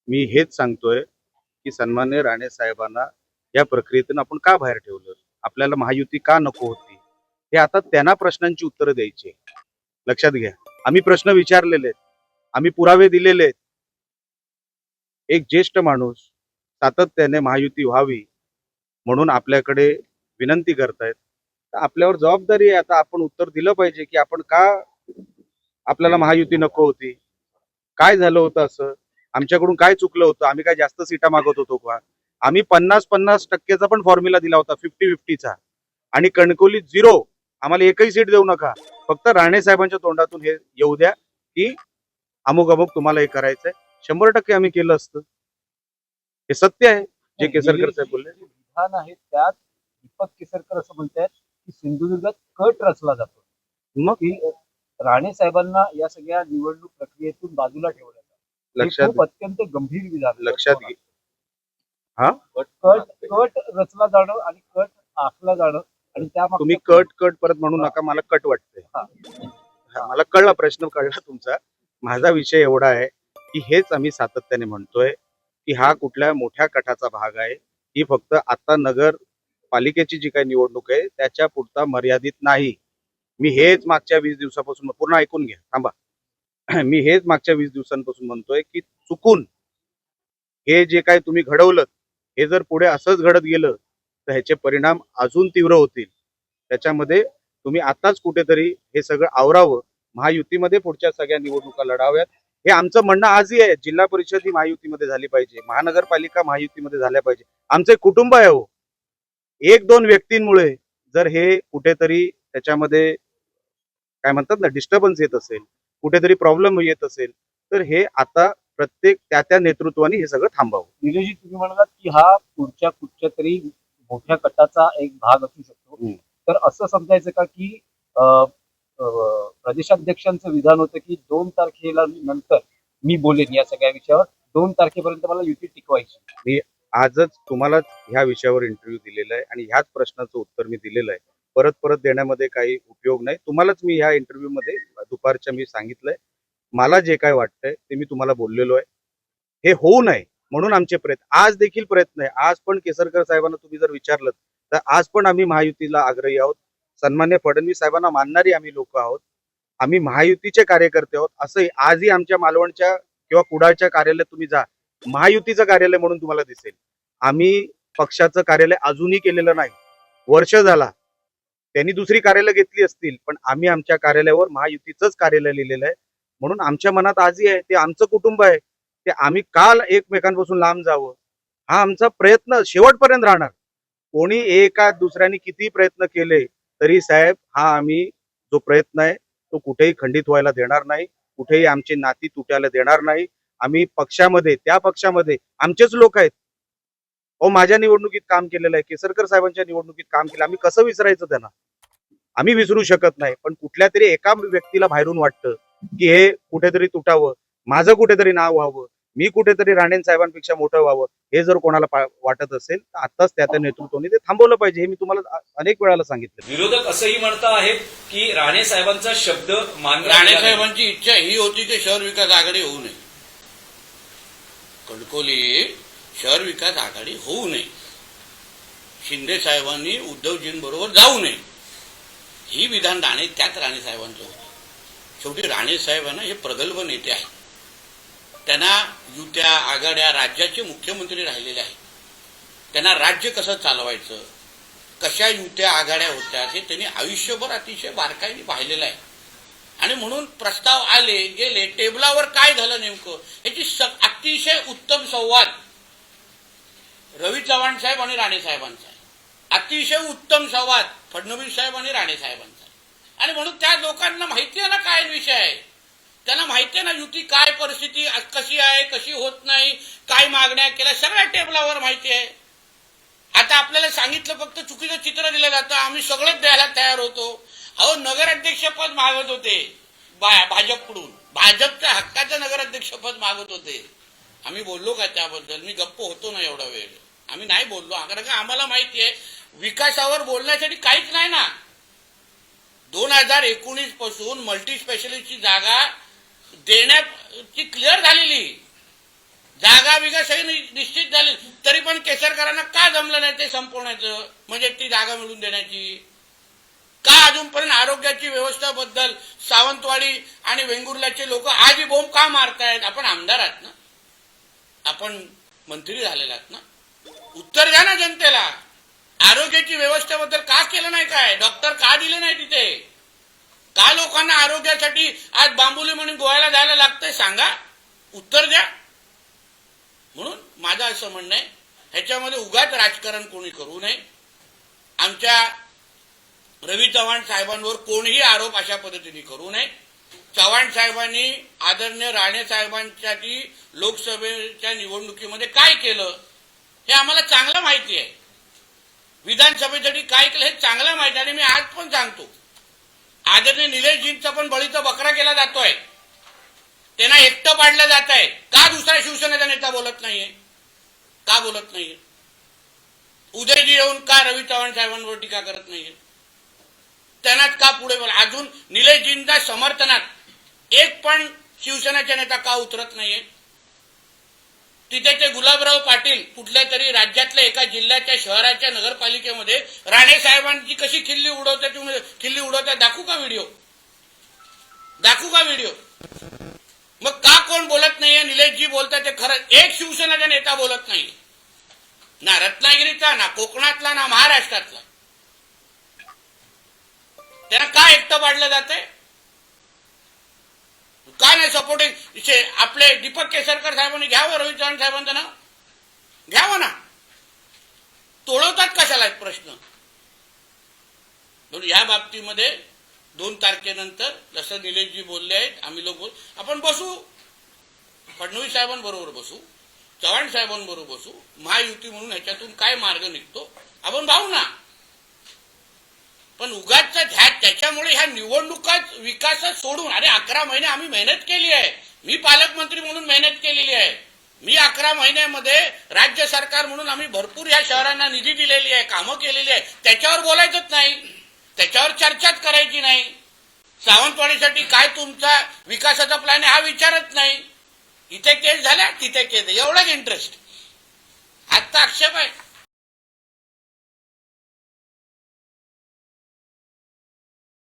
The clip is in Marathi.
मी हेच सांगतोय की सन्माननीय राणे साहेबांना या प्रक्रियेतून आपण का बाहेर ठेवलं, आपल्याला महायुती का नको होती, हे आता त्यांना प्रश्नांची उत्तरं द्यायची. लक्षात घ्या, आम्ही प्रश्न विचारलेले आहेत, आम्ही पुरावे दिलेले आहेत. एक ज्येष्ठ माणूस सातत्याने महायुती व्हावी म्हणून आपल्याकडे विनंती करतायत, तर आपल्यावर जबाबदारी आहे. आता आपण उत्तर दिलं पाहिजे की आपण का, आपल्याला महायुती नको होती, काय झालं होतं, असं आमच्याकडून काय चुकलं होतं, आम्ही काय जास्त सीटा मागत होतो का? आम्ही 50-50% पण फॉर्म्युला दिला होता, 50-50चा, आणि कणकवली 0. आम्हाला एकही सीट देऊ नका, फक्त राणे साहेबांच्या तोंडातून हे येऊ द्या की अमुक अमुक तुम्हाला हे करायचंय. 100% आम्ही केलं असतं. हे सत्य आहे जे केसरकर साहेब बोलले. विधान आहे त्यात दीपक केसरकर असं म्हणतात की सिंधुदुर्गात कट रचला जातो, मग की राणे साहेबांना या सगळ्या निवडणूक प्रक्रियेतून बाजूला ठेवण्याचा लक्षात खूप अत्यंत गंभीर विधान. लक्षात घे. हा, कट रचला जाणं आणि कट आखला जाणं, आणि त्या तुम्ही कट परत म्हणू नका, मला कट वाटतंय. मला कळला, प्रश्न कळला तुमचा. माझा विषय एवढा आहे की हेच आम्ही सातत्याने म्हणतोय की हा कुठल्या मोठ्या कटाचा भाग आहे. ही फक्त आता नगर पालिकेची जी काही निवडणूक आहे त्याच्या पुरता मर्यादित नाही. मी हेच मागच्या 20 दिवसापासून, पूर्ण ऐकून घ्या, थांबा. मी हेच मागच्या 20 दिवसांपासून म्हणतोय की चुकून हे जे काही तुम्ही घडवलं, हे जर पुढे असंच घडत गेलं तर ह्याचे परिणाम अजून तीव्र होतील. त्याच्यामध्ये तुम्ही आताच कुठेतरी हे सगळं आवरावं, महायुतीमध्ये पुढच्या सगळ्या निवडणुका लढाव्यात. हे आमचं म्हणणं आजही आहे. जिल्हा परिषद ही महायुतीमध्ये झाली पाहिजे, महानगरपालिका महायुतीमध्ये झाल्या पाहिजे. आमचे कुटुंब आहे हो. 1-2 व्यक्तींमुळे जर हे कुठेतरी त्याच्यामध्ये काय म्हणतात ना, डिस्टर्बन्स येत असेल, कुठेतरी प्रॉब्लेम येत असेल, तर हे आता प्रत्येक त्या नेतृत्वाने हे सगळं थांबावं. निलेशजी, तुम्ही म्हणालात की हा पुढच्या कुठच्या तरी मोठ्या कटाचा एक भाग असू शकतो, तर असं समजायचं का की प्रदेशाध्यक्षांचं विधान होतं की 2 तारखेला नंतर मी बोलेन या सगळ्या विषयावर, 2 तारखेपर्यंत मला युती टिकवायची. मी आजच तुम्हाला ह्या विषयावर इंटरव्ह्यू दिलेला आहे आणि ह्याच प्रश्नाचं उत्तर मी दिलेलं आहे. परत परत देण्यामध्ये काही उपयोग नाही. तुम्हालाच मी ह्या इंटरव्ह्यू मध्ये दुपारच्या मी सांगितलंय, मला जे काय वाटतंय ते मी तुम्हाला बोललेलो आहे. हे होऊ नये म्हणून आमचे प्रयत्न, आज देखील प्रयत्न आहे. आज पण केसरकर साहेबांना तुम्ही जर विचारलं तर आज पण आम्ही महायुतीला आग्रही आहोत. सन्मान्य फडणवीस साहेबांना मानणारी आम्ही लोक आहोत. आम्ही महायुतीचे कार्यकर्ते आहोत. असंही आजही आमच्या मालवणच्या किंवा कुडाळच्या कार्यालयात तुम्ही जा, महायुतीचं कार्यालय म्हणून तुम्हाला दिसेल. आम्ही पक्षाचं कार्यालय अजूनही केलेलं नाही. वर्ष झाला, त्यांनी दुसरी कार्यालय घेतली असतील, पण आम्ही आमच्या कार्यालयावर महायुतीचंच कार्यालय लिहिलेलं आहे. म्हणून आमच्या मनात आजही आहे, ते आमचं कुटुंब आहे, ते आम्ही काल एकमेकांपासून लांब जावं, हा आमचा प्रयत्न शेवटपर्यंत राहणार. कोणी एका दुसऱ्याने किती प्रयत्न केले तरी साहेब, हा आम्ही जो प्रयत्न आहे तो कुठेही खंडित व्हायला देणार नाही, कुठेही आमची नाती तुटायला देणार नाही. आम्ही पक्षामध्ये, त्या पक्षामध्ये आमचेच लोक आहेत. अहो, माझ्या निवडणुकीत काम केलेलं आहे, केसरकर साहेबांच्या निवडणुकीत काम केलं, आम्ही कसं विसरायचं त्यांना? आम्ही विसरू शकत नाही. पण कुठल्या तरी एका व्यक्तीला बाहेरून वाटतं की हे कुठेतरी तुटावं, माझं कुठेतरी नाव व्हावं, मी कुठेतरी राणे साहेबांपेक्षा मोठं व्हावं, हे जर कोणाला वाटत असेल तर आताच त्या नेतृत्वाने ते थांबवलं पाहिजे. हे मी तुम्हाला अनेक वेळाला सांगितलं. विरोधक असंही म्हणत आहेत की राणे साहेबांचा शब्द राणे साहेबांची इच्छा ही होती की शहर विकास आघाडी होऊ नये, कणकवली शहर विकास आघाडी होऊ नये, शिंदे साहेबांनी उद्धवजींबरोबर जाऊ नये, ही विधान त्यात राणे साहेबांचं होतं. शेवटी राणे साहेबांना हे प्रगल्भ नेते आहेत. त्यांना युत्या आघाड्या, राज्याचे मुख्यमंत्री राहिलेले आहेत. त्यांना राज्य कसं चालवायचं, कशा युत्या आघाड्या होत्या हे त्यांनी आयुष्यभर अतिशय बारकाईने पाहिलेलं आहे. आणि म्हणून प्रस्ताव आले गेले, टेबलावर काय झालं नेमकं याची अतिशय उत्तम संवाद रवी चव्हाण साहेब आणि राणे साहेबांचा आहे. अतिशय उत्तम संवाद फडणवीस साहेब आणि राणे साहेबांचा आहे. आणि म्हणून त्या लोकांना माहिती आहे ना काय विषय आहे, त्यांना माहिती आहे ना युती काय परिस्थिती कशी आहे, कशी होत नाही, काय मागण्या केल्या, सगळ्या टेबलावर माहिती आहे. आता आपल्याला सांगितलं फक्त चुकीचं चित्र दिलं जातं, आम्ही सगळंच द्यायला तयार होतो. अहो, नगराध्यक्षपद मागत होते भाजपकडून, भाजपच्या हक्काचं नगराध्यक्षपद मागत होते. आम्ही बोललो का त्याबद्दल? मी गप्प होतो ना एवढा वेळ, आम्ही नाही बोललो. कारण का आम्हाला माहिती आहे विकासावर बोलण्यासाठी काहीच नाही ना. 2019 पासून मल्टी स्पेशालिस्टची जागा देण्याची क्लिअर झालेली जागा जागा बिगा सगळी निश्चित झाली, तरी पण केसरकरांना का जमलं नाही ते संपवण्याचं, म्हणजे ती जागा मिळवून देण्याची? का अजूनपर्यंत आरोग्याची व्यवस्थेबद्दल सावंतवाडी आणि वेंगुर्ल्याचे लोक आजही बोंब का मारतायत? आपण आमदार आहात ना, आपण मंत्री झालेला आहात ना, उत्तर द्या ना जनतेला. आरोग्याची व्यवस्थेबद्दल का केलं नाही? काय डॉक्टर का दिले नाही तिथे? का लोकांना आरोग्यासाठी आज बांबुली म्हणून गोव्याला जायला लागतंय? सांगा, उत्तर द्या. म्हणून माझं असं म्हणणं आहे, ह्याच्यामध्ये उगाच राजकारण कोणी करू नये. आमच्या रवी चव्हाण साहेबांवर कोणीही आरोप अशा पद्धतीने करू नये. चव्हाण साहेबांनी आदरणीय राणे साहेबांसाठी लोकसभेच्या निवडणुकीमध्ये काय केलं हे आम्हाला चांगलं माहिती आहे. विधानसभेसाठी काय केलं हे चांगलं माहिती आहे. आणि मी आज पण सांगतो, आदरणीय निलेशजींचा पण बळीचा बकरा केला जातोय, त्यांना एकटं पाडलं जात आहे. का दुसरा शिवसेनेचा नेता बोलत नाहीये? का बोलत नाहीये? उदयजी येऊन का रवी चव्हाण साहेबांवर टीका करत नाहीये? त्यांनाच का पुढे बोला? अजून निलेशजींच्या समर्थनात एक पण शिवसेनेचा नेता का उतरत नाहीये? तिथे ते गुलाबराव पाटील कुठल्या तरी राज्यातल्या एका जिल्ह्याच्या शहराच्या नगरपालिकेमध्ये राणे साहेबांची कशी खिल्ली उडवतात दाखवू का व्हिडिओ? दाखवू का व्हिडिओ? मग का कोण बोलत नाहीये? निलेशजी बोलतात ते खरं, एक शिवसेनेचा नेता बोलत नाही, ना रत्नागिरीचा, ना कोकणातला, ना महाराष्ट्रातला. त्यांना का एकटं पाडलं जातंय? का नाही सपोर्टिंग? आपले दीपक केसरकर साहेबांनी घ्यावं, रवी चव्हाण साहेबांचं नाव घ्यावं ना. तोडवतात कशाला एक प्रश्न? म्हणून या बाबतीमध्ये 2 तारखेनंतर जसं निलेशजी बोलले आहेत, आम्ही लोक आपण बसू, फडणवीस साहेबांबरोबर बसू, चव्हाण साहेबांबरोबर बसू, महायुती म्हणून ह्याच्यातून काय मार्ग निघतो आपण पाहू ना. पण उगाचचा त्याच्यामुळे ह्या निवडणुकाच विकासात सोडून, अरे 11 महिने आम्ही मेहनत केली आहे, मी पालकमंत्री म्हणून मेहनत केलेली आहे, मी 11 महिन्यामध्ये राज्य सरकार म्हणून आम्ही भरपूर या शहरांना निधी दिलेली आहे, कामं केलेली आहे. त्याच्यावर बोलायचंच नाही, त्याच्यावर चर्चाच करायची नाही. सावंतवाडीसाठी काय तुमचा विकासाचा प्लॅन आहे हा विचारत नाही. इथे केस झाल्या, तिथे केस, एवढाच इंटरेस्ट. आजचा आक्षेप आहे.